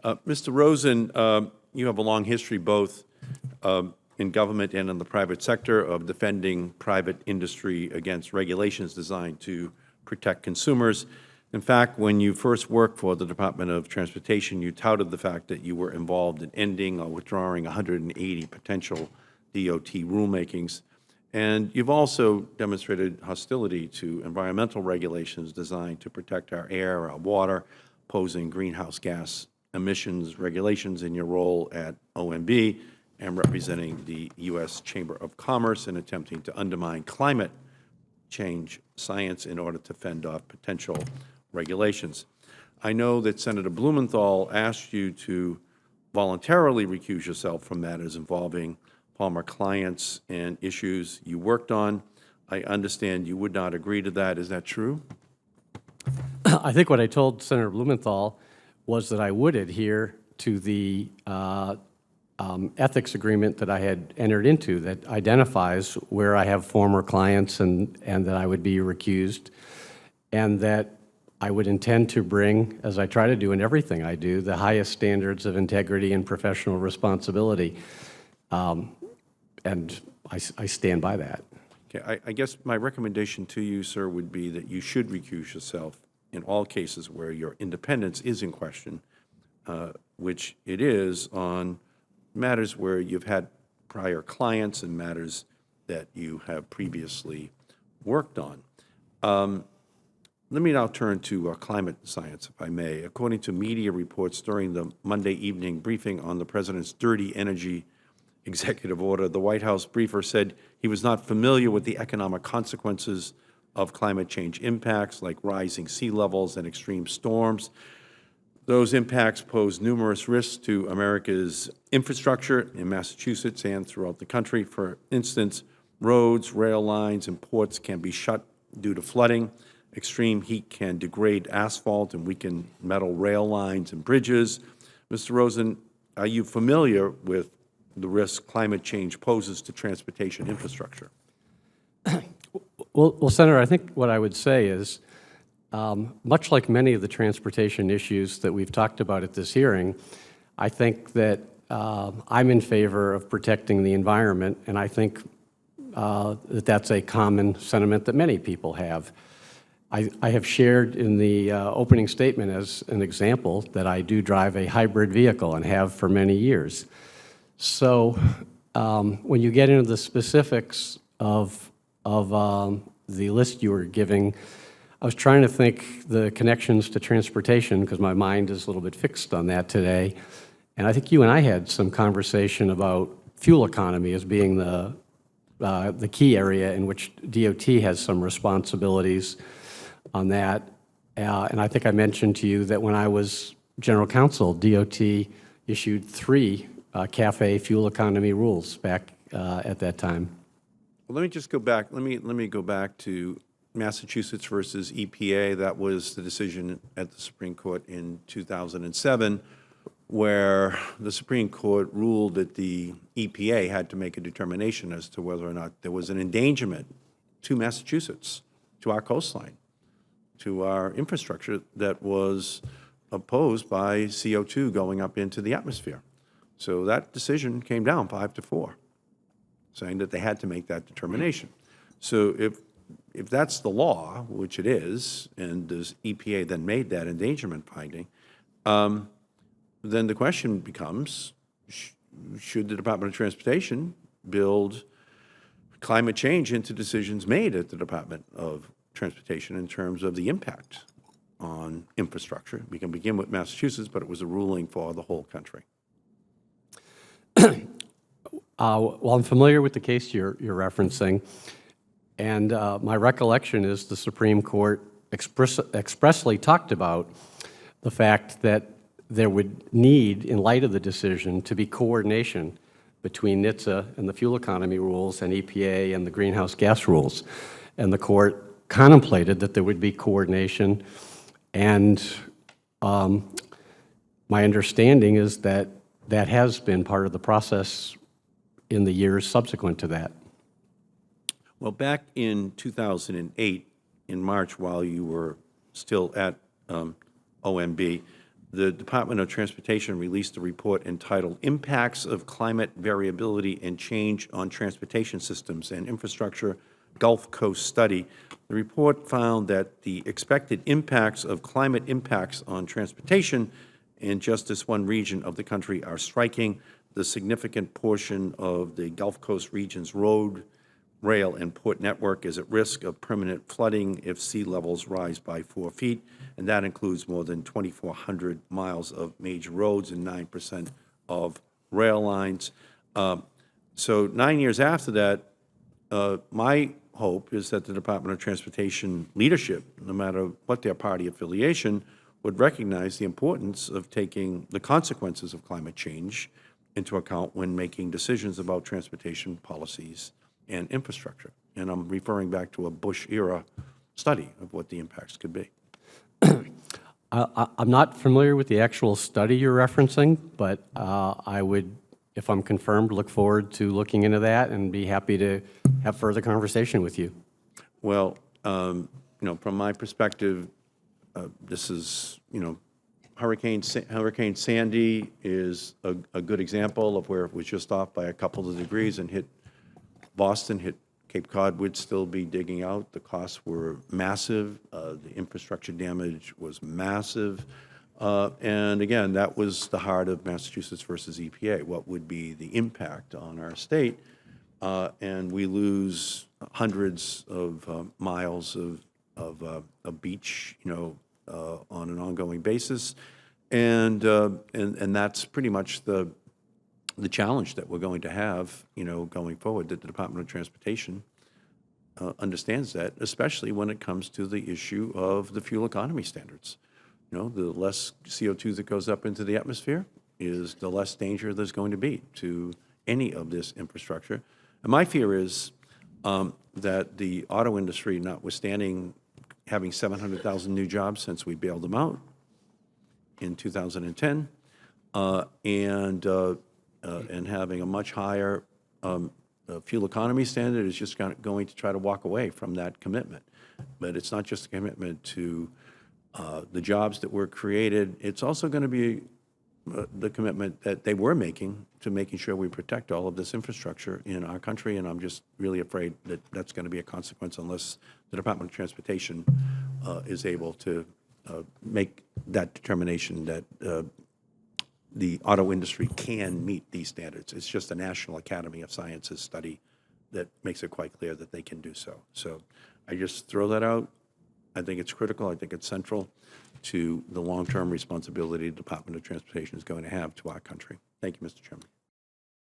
Mr. Rosen, you have a long history both in government and in the private sector of defending private industry against regulations designed to protect consumers. In fact, when you first worked for the Department of Transportation, you touted the fact that you were involved in ending or withdrawing 180 potential DOT rulemakings. And you've also demonstrated hostility to environmental regulations designed to protect our air, our water, posing greenhouse gas emissions regulations in your role at OMB and representing the U.S. Chamber of Commerce in attempting to undermine climate change science in order to fend off potential regulations. I know that Senator Blumenthal asked you to voluntarily recuse yourself from matters involving Palmer clients and issues you worked on. I understand you would not agree to that. Is that true? I think what I told Senator Blumenthal was that I would adhere to the ethics agreement that I had entered into that identifies where I have former clients and that I would be recused, and that I would intend to bring, as I try to do in everything I do, the highest standards of integrity and professional responsibility. And I stand by that. Okay, I guess my recommendation to you, sir, would be that you should recuse yourself in all cases where your independence is in question, which it is on matters where you've had prior clients and matters that you have previously worked on. Let me now turn to climate science, if I may. According to media reports during the Monday evening briefing on the President's dirty energy executive order, the White House briefer said he was not familiar with the economic consequences of climate change impacts like rising sea levels and extreme storms. Those impacts pose numerous risks to America's infrastructure in Massachusetts and throughout the country. For instance, roads, rail lines, and ports can be shut due to flooding. Extreme heat can degrade asphalt and weaken metal rail lines and bridges. Mr. Rosen, are you familiar with the risk climate change poses to transportation infrastructure? Well, Senator, I think what I would say is, much like many of the transportation issues that we've talked about at this hearing, I think that I'm in favor of protecting the environment, and I think that that's a common sentiment that many people have. I have shared in the opening statement as an example that I do drive a hybrid vehicle and have for many years. So when you get into the specifics of the list you were giving, I was trying to think the connections to transportation because my mind is a little bit fixed on that today. And I think you and I had some conversation about fuel economy as being the key area in which DOT has some responsibilities on that. And I think I mentioned to you that when I was general counsel, DOT issued 3 CAFE fuel economy rules back at that time. Well, let me just go back. Let me go back to Massachusetts versus EPA. That was the decision at the Supreme Court in 2007, where the Supreme Court ruled that the EPA had to make a determination as to whether or not there was an endangerment to Massachusetts, to our coastline, to our infrastructure that was opposed by CO2 going up into the atmosphere. So that decision came down 5-4, saying that they had to make that determination. So if that's the law, which it is, and the EPA then made that endangerment finding, then the question becomes, should the Department of Transportation build climate change into decisions made at the Department of Transportation in terms of the impact on infrastructure? We can begin with Massachusetts, but it was a ruling for the whole country. Well, I'm familiar with the case you're referencing, and my recollection is the Supreme Court expressly talked about the fact that there would need, in light of the decision, to be coordination between NHTSA and the fuel economy rules and EPA and the greenhouse gas rules. And the court contemplated that there would be coordination, and my understanding is that that has been part of the process in the years subsequent to that. Well, back in 2008, in March, while you were still at OMB, the Department of Transportation released a report entitled Impacts of Climate Variability and Change on Transportation Systems and Infrastructure, Gulf Coast Study. The report found that the expected impacts of climate impacts on transportation in just this one region of the country are striking. The significant portion of the Gulf Coast region's road, rail, and port network is at risk of permanent flooding if sea levels rise by 4 feet, and that includes more than 2,400 miles of major roads and 9% of rail lines. So 9 years after that, my hope is that the Department of Transportation leadership, no matter what their party affiliation, would recognize the importance of taking the consequences of climate change into account when making decisions about transportation policies and infrastructure. And I'm referring back to a Bush-era study of what the impacts could be. I'm not familiar with the actual study you're referencing, but I would, if I'm confirmed, look forward to looking into that and be happy to have further conversation with you. Well, you know, from my perspective, this is, you know, Hurricane Sandy is a good example of where it was just off by a couple of degrees and hit Boston, hit Cape Cod. Would still be digging out. The costs were massive. The infrastructure damage was massive. And again, that was the heart of Massachusetts versus EPA. What would be the impact on our state? And we lose hundreds of miles of beach, you know, on an ongoing basis, and that's pretty much the challenge that we're going to have, you know, going forward. That the Department of Transportation understands that, especially when it comes to the issue of the fuel economy standards. You know, the less CO2 that goes up into the atmosphere is the less danger there's going to be to any of this infrastructure. And my fear is that the auto industry, notwithstanding having 700,000 new jobs since we bailed them out in 2010, and having a much higher fuel economy standard, is just going to try to walk away from that commitment. But it's not just a commitment to the jobs that were created. It's also going to be the commitment that they were making to making sure we protect all of this infrastructure in our country, and I'm just really afraid that that's going to be a consequence unless the Department of Transportation is able to make that determination that the auto industry can meet these standards. It's just the National Academy of Sciences study that makes it quite clear that they can do so. So I just throw that out. I think it's critical. I think it's central to the long-term responsibility the Department of Transportation is going to have to our country. Thank you, Mr. Chairman.